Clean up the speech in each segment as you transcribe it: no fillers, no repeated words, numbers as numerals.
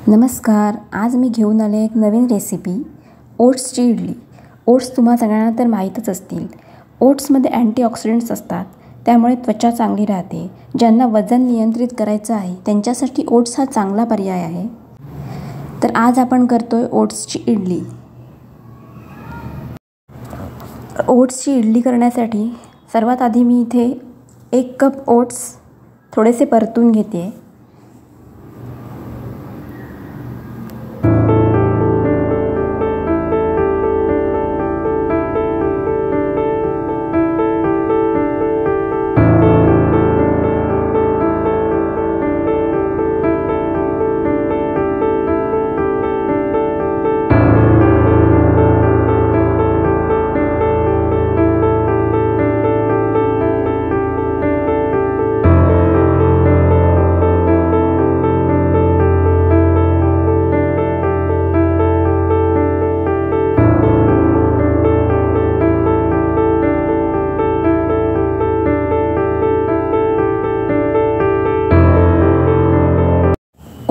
नमस्कार. आज मी घेऊन आले एक नवीन रेसिपी, ओट्सची इडली. ओट्स तुम्हा सगळ्यांना तर माहीतच असतील. ओट्समध्ये अँटीऑक्सिडंट्स असतात, त्यामुळे त्वचा चांगली राहते. ज्यांना वजन नियंत्रित करायचं आहे त्यांच्यासाठी ओट्स हा चांगला पर्याय आहे. तर आज आपण करतोय ओट्सची इडली. ओट्सची इडली करण्यासाठी सर्वात आधी मी इथे 1 कप ओट्स थोडेसे परतून घेते.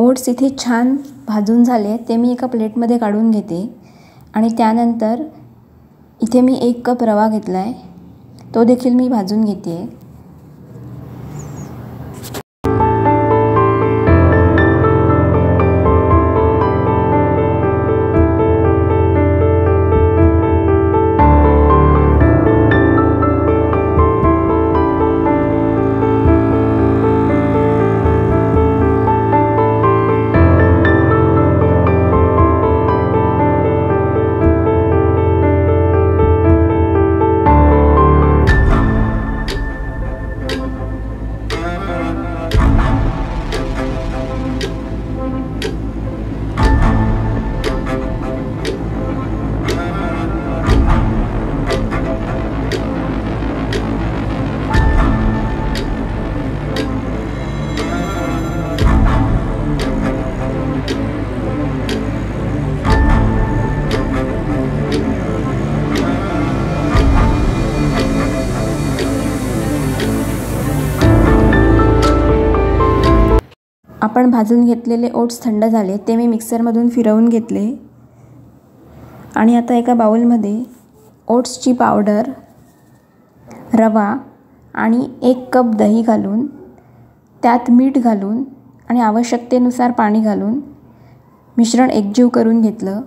ओट्स इथे छान भाजून झाले, ते मी एका प्लेटमध्ये काढून घेते. आणि त्यानंतर इथे मी 1 कप रवा घेतला आहे, तो देखील मी भाजून घेते. आपण भाजून घेतलेले ओट्स थंड झाले, ते मी मिक्सरमधून फिरवून घेतले. आणि आता एका बाउलमध्ये ओट्सची पावडर, रवा आणि 1 कप दही घालून, त्यात मीठ घालून आणि आवश्यकतेनुसार पाणी घालून मिश्रण एकजीव करून घेतलं.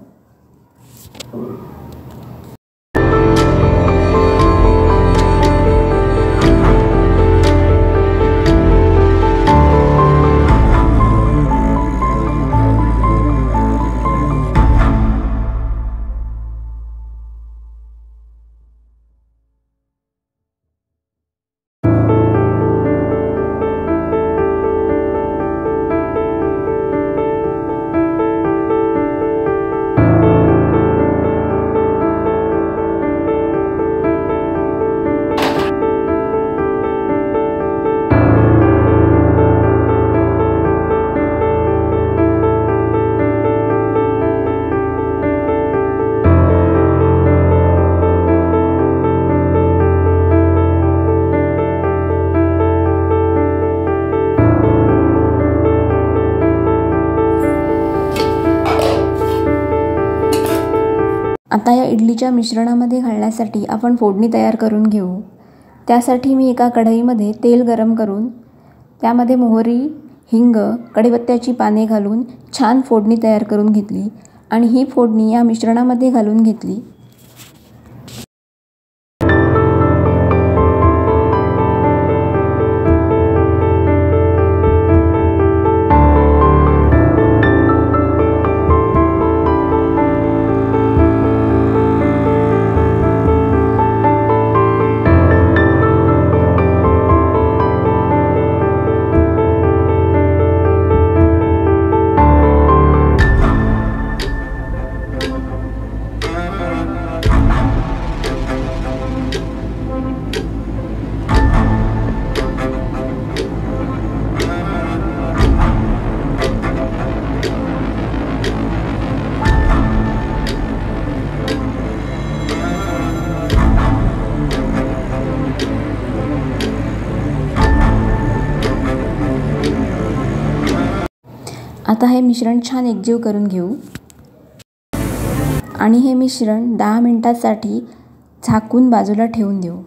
आता या इडलीच्या मिश्रणामध्ये घालण्यासाठी आपण फोडणी तयार करून घेऊ. त्यासाठी मी एका कढईमध्ये तेल गरम करून त्यामध्ये मोहरी, हिंग, कढीपत्त्याची पाने घालून छान फोडणी तयार करून घेतली आणि ही फोडणी या मिश्रणामध्ये घालून घेतली. आता हे मिश्रण छान एकजीव करून घेऊ आणि हे मिश्रण 10 मिनिटांसाठी झाकून बाजूला ठेवून देऊ।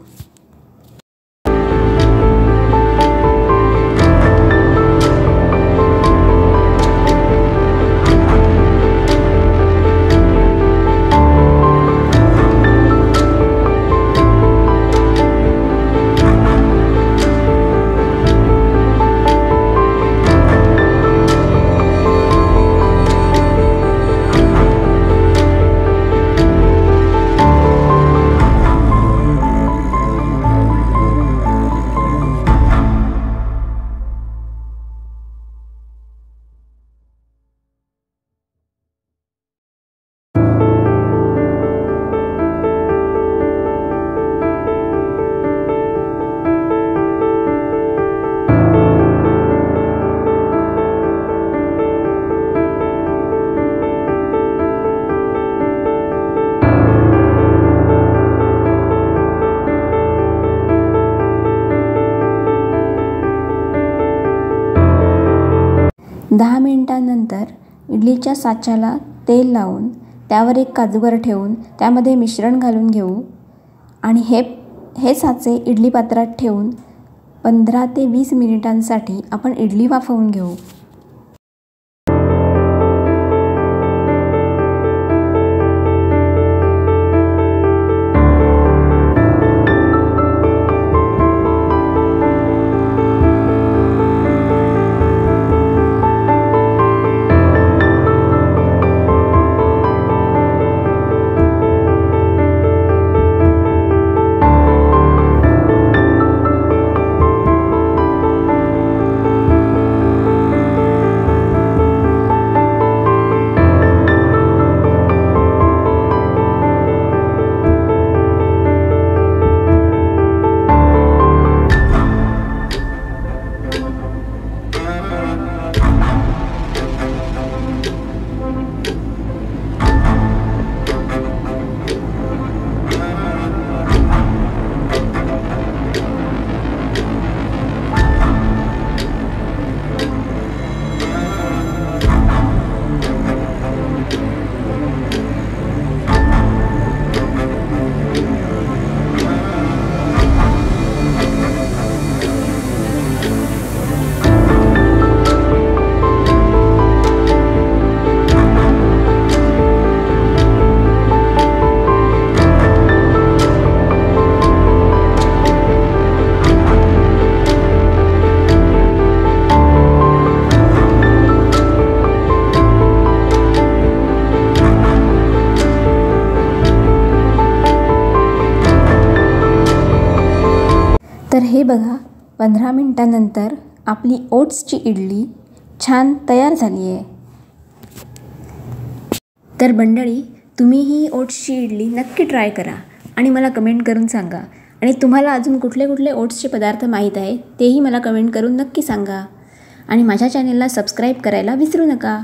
दहा मिनिटांनंतर इडलीच्या साच्याला तेल लावून त्यावर एक काजूगर ठेवून त्यामध्ये मिश्रण घालून घेऊ आणि हे साचे इडली पात्रात ठेवून 15 ते 20 मिनिटांसाठी आपण इडली वाफवून घेऊ। तर हे बघा 15 मिनिटांनंतर आपली ओट्सची इडली छान तयार झाली आहे। तर मंडळी, तुम्ही ही ओट्सची इडली नक्की ट्राय करा आणि मला कमेंट करून सांगा। आणि तुम्हाला अजून कुठले कुठले ओट्सचे पदार्थ माहीत आहे तेही मला कमेंट करून नक्की सांगा आणि माझ्या चॅनलला सबस्क्राईब करायला विसरू नका।